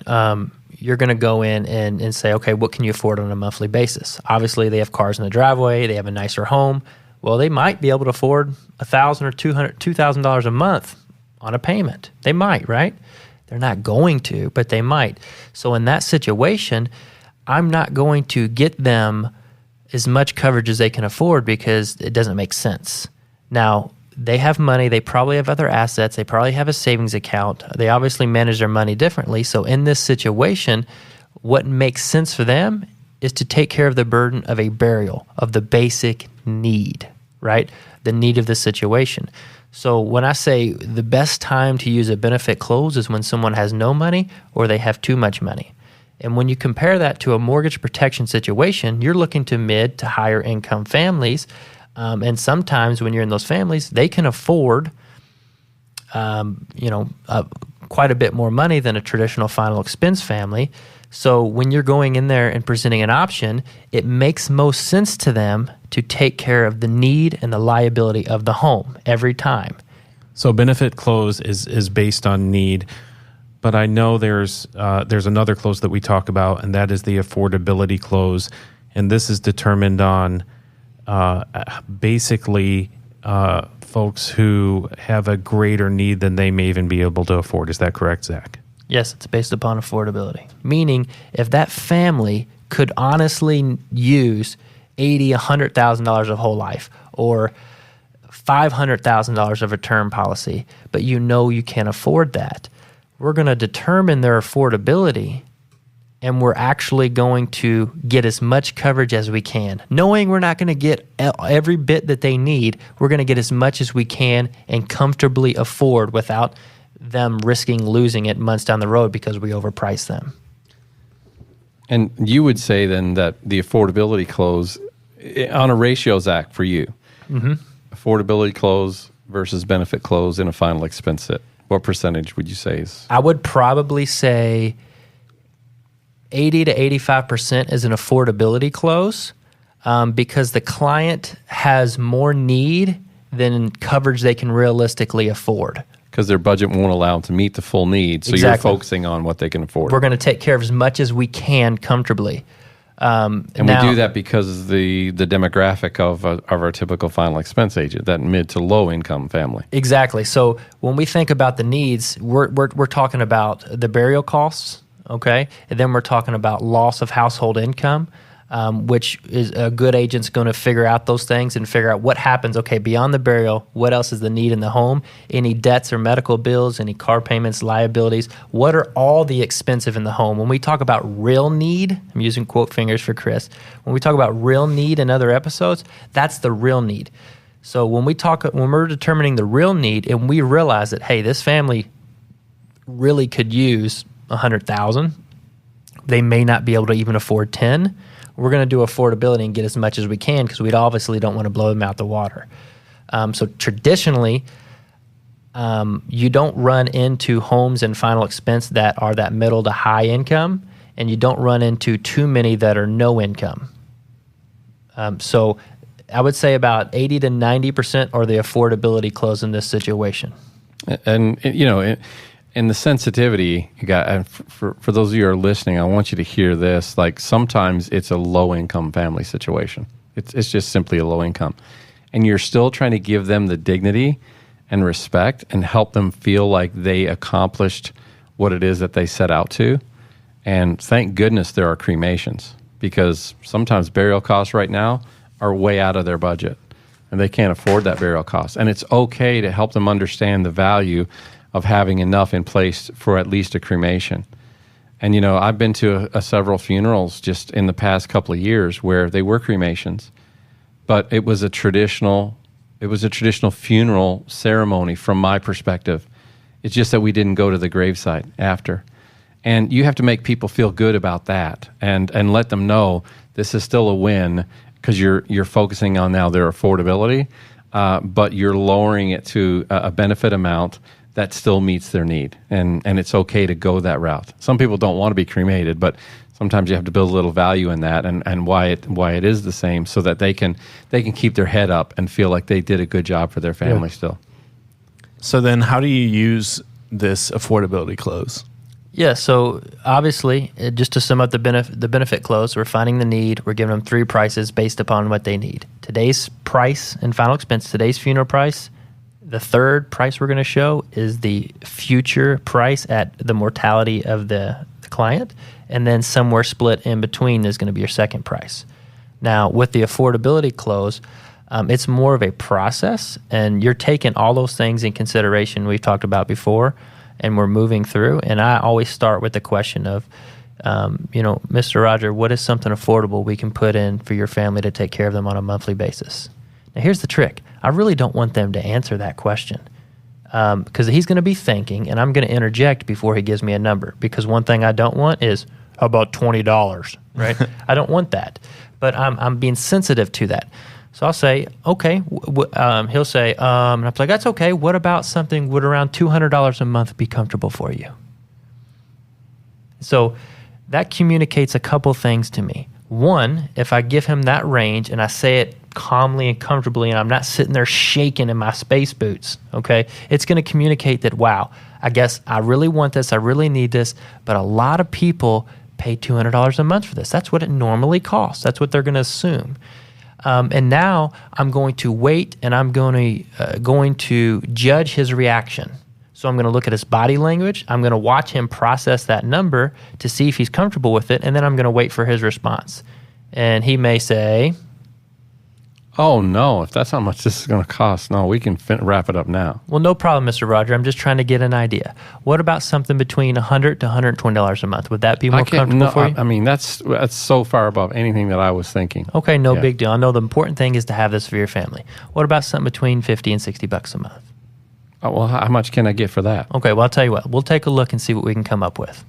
you're going to go in and say, okay, what can you afford on a monthly basis? Obviously, they have cars in the driveway. They have a nicer home. Well, they might be able to afford $1,000 or $2,000 a month on a payment. They might, right? They're not going to, but they might. So in that situation, I'm not going to get them as much coverage as they can afford because it doesn't make sense. Now, they have money. They probably have other assets. They probably have a savings account. They obviously manage their money differently. So in this situation, what makes sense for them is to take care of the burden of a burial, of the basic need, right? The need of the situation. So when I say the best time to use a benefit close is when someone has no money or they have too much money. And when you compare that to a mortgage protection situation, you're looking to mid to higher income families. And sometimes when you're in those families, they can afford, quite a bit more money than a traditional final expense family. So when you're going in there and presenting an option, it makes most sense to them to take care of the need and the liability of the home every time. So benefit close is based on need. But I know there's another close that we talk about, and that is the affordability close. And this is determined on basically folks who have a greater need than they may even be able to afford. Is that correct, Zach? Yes, it's based upon affordability. Meaning, if that family could honestly use $80,000, $100,000 of whole life, or $500,000 of a term policy, but you know you can't afford that. We're going to determine their affordability, and we're actually going to get as much coverage as we can. Knowing we're not going to get every bit that they need, we're going to get as much as we can and comfortably afford without them risking losing it months down the road because we overprice them. And you would say then that the affordability close on a ratios act for you, affordability close versus benefit close in a final expense hit, what percentage would you say is? I would probably say 80 to 85% is an affordability close because the client has more need than coverage they can realistically afford. Because their budget won't allow them to meet the full need, so Exactly. you're focusing on what they can afford. We're going to take care of as much as we can comfortably. And now, we do that because the demographic of our typical final expense agent, that mid to low income family. Exactly. So when we think about the needs, we're talking about the burial costs, okay? And then we're talking about loss of household income, which is a good agent's going to figure out those things and figure out what happens, okay, beyond the burial, what else is the need in the home, any debts or medical bills, any car payments, liabilities, what are all the expensive in the home? When we talk about real need, I'm using quote fingers for Chris, when we talk about real need in other episodes, that's the real need. So when we're determining the real need and we realize that, hey, this family really could use $100,000, they may not be able to even afford 10. We're going to do affordability and get as much as we can because we obviously don't want to blow them out the water. So traditionally, you don't run into homes in final expense that are that middle to high income, and you don't run into too many that are no income. So I would say about 80 to 90% are the affordability close in this situation. And you know, and the sensitivity, you got, and for those of you who are listening, I want you to hear this. Like sometimes it's a low income family situation. It's just simply a low income. And you're still trying to give them the dignity and respect and help them feel like they accomplished what it is that they set out to. And thank goodness there are cremations, because sometimes burial costs right now are way out of their budget and they can't afford that burial cost. And it's okay to help them understand the value of having enough in place for at least a cremation. And, you know, I've been to several funerals just in the past couple of years where they were cremations, but it was a traditional funeral ceremony from my perspective. It's just that we didn't go to the gravesite after. And you have to make people feel good about that and let them know this is still a win because you're focusing on now their affordability, but you're lowering it to a benefit amount that still meets their need, and it's okay to go that route. Some people don't want to be cremated, but sometimes you have to build a little value in that, and why it is the same, so that they can keep their head up and feel like they did a good job for their family still. So then, how do you use this affordability close? Yeah, so obviously, just to sum up the benefit close, we're finding the need. We're giving them 3 prices based upon what they need. Today's price and final expense, today's funeral price. The third price we're going to show is the future price at the mortality of the client, and then somewhere split in between is going to be your second price. Now, with the affordability close, it's more of a process, and you're taking all those things in consideration we've talked about before, and we're moving through. And I always start with the question of, Mr. Roger, what is something affordable we can put in for your family to take care of them on a monthly basis? Now, here's the trick. I really don't want them to answer that question because he's going to be thinking, and I'm going to interject before he gives me a number, because one thing I don't want is, how about $20, right? I don't want that, but I'm being sensitive to that. So I'll say, okay. He'll say, and I'm like, that's okay. What about something, would around $200 a month be comfortable for you? So that communicates a couple things to me. One, if I give him that range and I say it calmly and comfortably and I'm not sitting there shaking in my space boots, okay, it's going to communicate that, wow, I guess I really want this, I really need this, but a lot of people pay $200 a month for this. That's what it normally costs. That's what they're going to assume. And now I'm going to wait and I'm going to judge his reaction. So I'm going to look at his body language. I'm going to watch him process that number to see if he's comfortable with it, and then I'm going to wait for his response. And he may say, Oh, no. If that's how much this is going to cost, no, we can wrap it up now. Well, no problem, Mr. Roger. I'm just trying to get an idea. What about something between $100 to $120 a month? Would that be more comfortable for you? I mean, that's so far above anything that I was thinking. Okay, no big deal. I know the important thing is to have this for your family. What about something between $50 and $60 a month? Oh, well, how much can I get for that? Okay, well, I'll tell you what. We'll take a look and see what we can come up with.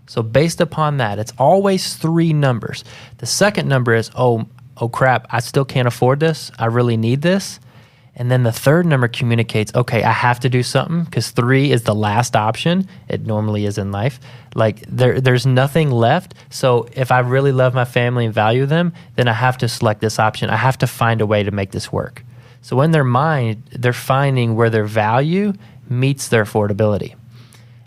So based upon that, it's always 3 numbers. The second number is, oh crap, I still can't afford this. I really need this. And then the third number communicates, okay, I have to do something, because 3 is the last option. It normally is in life. Like there's nothing left. So if I really love my family and value them, then I have to select this option. I have to find a way to make this work. So in their mind, they're finding where their value meets their affordability.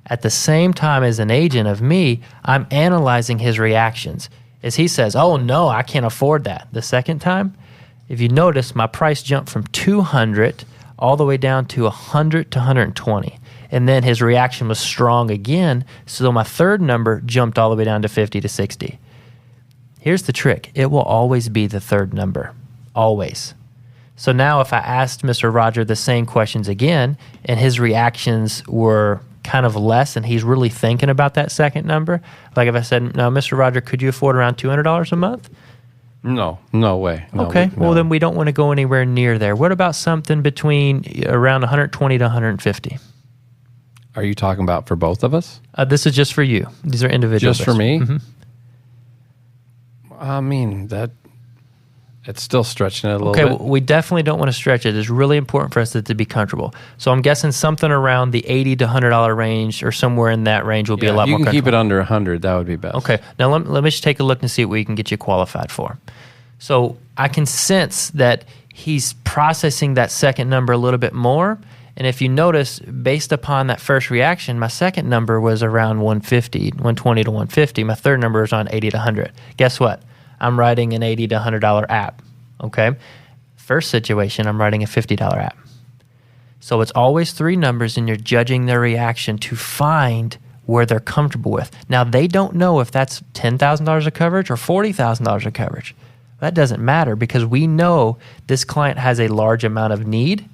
At the same time, as an agent of me, I'm analyzing his reactions. As he says, oh no, I can't afford that. The second time, if you notice, my price jumped from 200 all the way down to 100 to 120. And then his reaction was strong again, so my third number jumped all the way down to 50 to 60. Here's the trick. It will always be the third number. Always. So now if I asked Mr. Roger the same questions again, and his reactions were kind of less, and he's really thinking about that second number, like if I said, no, Mr. Roger, could you afford around $200 a month? No way. No, okay, well then we don't want to go anywhere near there. What about something between around 120 to 150? Are you talking about for both of us? This is just for you. These are individual. Just for me? Mm-hmm. I mean, it's still stretching it a little bit. bit. Well, we definitely don't want to stretch it. It's really important for us to be comfortable. So I'm guessing something around the $80 to $100 range, or somewhere in that range, will be a lot more comfortable. You can keep it under 100. That would be best. Okay. Now let me just take a look and see what we can get you qualified for. So I can sense that he's processing that second number a little bit more. And if you notice, based upon that first reaction, my second number was around 120 to 150. My third number is on 80 to 100. Guess what? I'm writing an $80 to $100 app, okay? First situation, I'm writing a $50 app. So it's always 3 numbers, and you're judging their reaction to find where they're comfortable with. Now, they don't know if that's $10,000 of coverage or $40,000 of coverage. That doesn't matter, because we know this client has a large amount of need,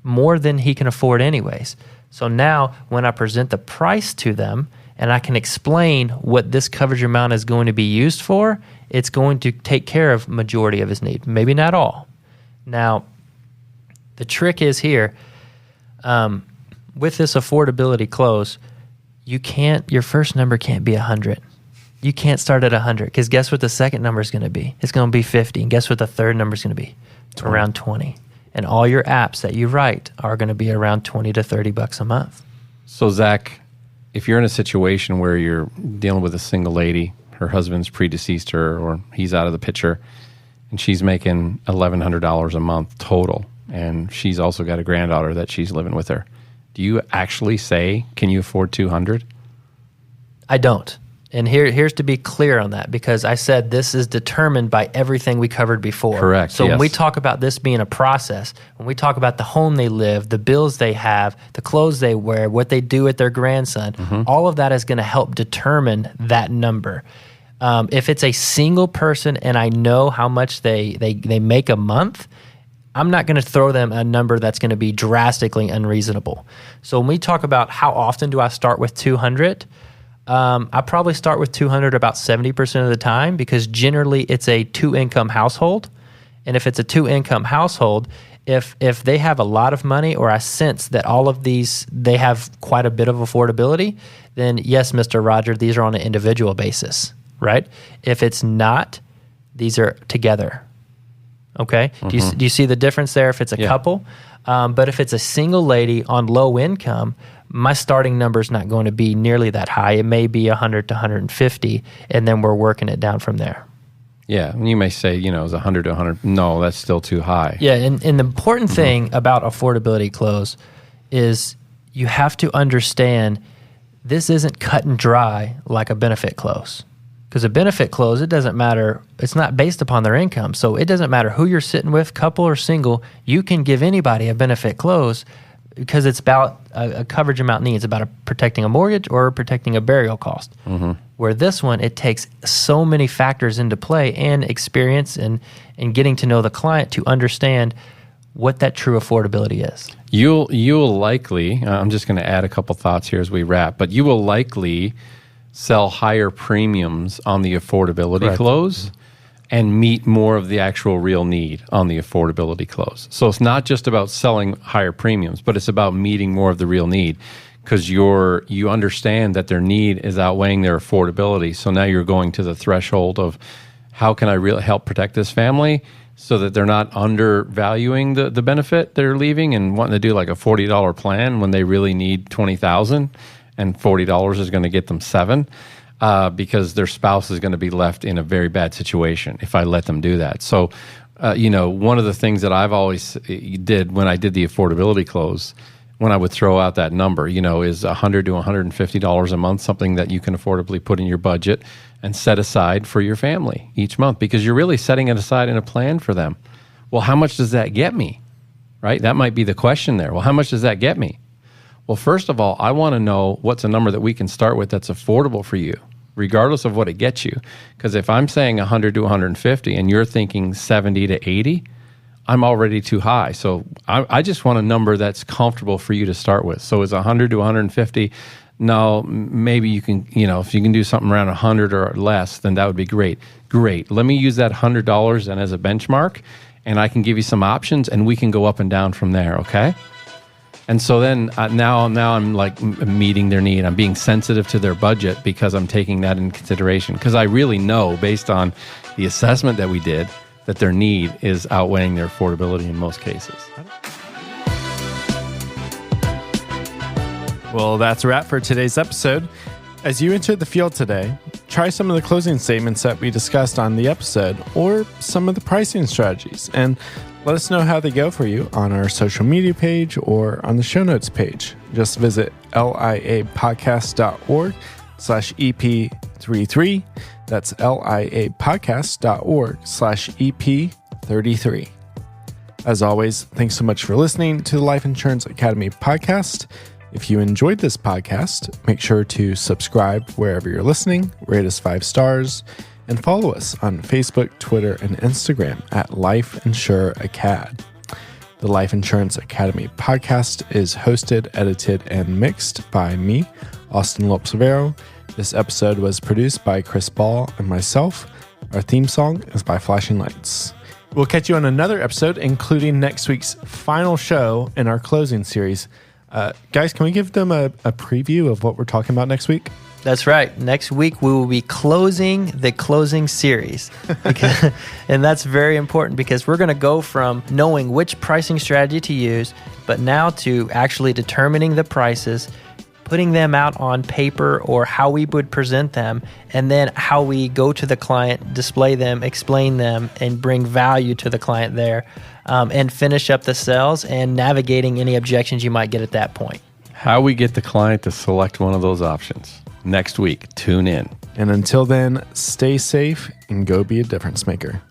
more than he can afford anyways. So now when I present the price to them, and I can explain what this coverage amount is going to be used for, it's going to take care of majority of his need, maybe not all. Now, the trick is here, with this affordability close, your first number can't be 100. You can't start at 100, because guess what the second number is going to be? It's going to be 50. And guess what the third number is going to be? 20. Around 20. And all your apps that you write are going to be around $20 to $30 a month. So, Zach, if you're in a situation where you're dealing with a single lady, her husband's predeceased her, or he's out of the picture, and she's making $1,100 a month total, and she's also got a granddaughter that she's living with her, do you actually say, can you afford 200? I don't. And here's to be clear on that, because I said this is determined by everything we covered before. Correct. So when we talk about this being a process, when we talk about the home they live, the bills they have, the clothes they wear, what they do with their grandson, all of that is going to help determine that number. If it's a single person and I know how much they make a month, I'm not going to throw them a number that's going to be drastically unreasonable. So when we talk about how often do I start with 200, I probably start with 200 about 70% of the time, because generally it's a 2-income household. And if it's a 2-income household, if they have a lot of money, or I sense that all of these, they have quite a bit of affordability, then yes, Mr. Roger, these are on an individual basis, right? If it's not, these are together. Okay? Do you see the difference there if it's a couple? But if it's a single lady on low income, my starting number is not going to be nearly that high. It may be 100 to 150, and then we're working it down from there. Yeah, and you may say, it's 100 to 100. No, that's still too high. Yeah, and the important thing about affordability close is you have to understand this isn't cut and dry like a benefit close. Because a benefit close, it doesn't matter. It's not based upon their income. So it doesn't matter who you're sitting with, couple or single. You can give anybody a benefit close. because it's about a coverage amount needs, about protecting a mortgage or protecting a burial cost. Where this one, it takes so many factors into play and experience and getting to know the client to understand what that true affordability is. You'll likely, I'm just going to add a couple thoughts here as we wrap, but you will likely sell higher premiums on the affordability close and meet more of the actual real need on the affordability close. So it's not just about selling higher premiums, but it's about meeting more of the real need, because you understand that their need is outweighing their affordability. So now you're going to the threshold of, how can I really help protect this family so that they're not undervaluing the benefit they're leaving and wanting to do like a $40 plan when they really need $20,000, and $40 is going to get them $7, because their spouse is going to be left in a very bad situation if I let them do that. So, one of the things that I've always did when I did the affordability close, when I would throw out that number, is $100 to $150 a month, something that you can affordably put in your budget and set aside for your family each month, because you're really setting it aside in a plan for them. Well, how much does that get me? Right? That might be the question there. Well, how much does that get me? Well, first of all, I want to know what's a number that we can start with that's affordable for you, regardless of what it gets you. Because if I'm saying 100 to 150 and you're thinking 70 to 80, I'm already too high. So I just want a number that's comfortable for you to start with. So is 100 to 150? No, maybe you can, if you can do something around 100 or less, then that would be great. Great. Let me use that $100 then as a benchmark, and I can give you some options, and we can go up and down from there, okay? And so then now I'm like meeting their need. I'm being sensitive to their budget because I'm taking that into consideration, because I really know, based on the assessment that we did, that their need is outweighing their affordability in most cases. Well, that's a wrap for today's episode. As you enter the field today, try some of the closing statements that we discussed on the episode, or some of the pricing strategies, and let us know how they go for you on our social media page or on the show notes page. Just visit liapodcast.org/EP33. That's liapodcast.org/EP33. As always, thanks so much for listening to the Life Insurance Academy podcast. If you enjoyed this podcast, make sure to subscribe wherever you're listening, rate us 5 stars, and follow us on Facebook, Twitter, and Instagram at Life Insure Acad. The Life Insurance Academy podcast is hosted, edited, and mixed by me, Austin Lopes-Rivero. This episode was produced by Chris Ball and myself. Our theme song is by Flashing Lights. We'll catch you on another episode, including next week's final show in our closing series. Guys, can we give them a preview of what we're talking about next week? That's right. Next week, we will be closing the closing series. And that's very important, because we're going to go from knowing which pricing strategy to use, but now to actually determining the prices, putting them out on paper or how we would present them, and then how we go to the client, display them, explain them, and bring value to the client there, and finish up the sales and navigating any objections you might get at that point. How we get the client to select one of those options. Next week, tune in. And until then, stay safe and go be a difference maker.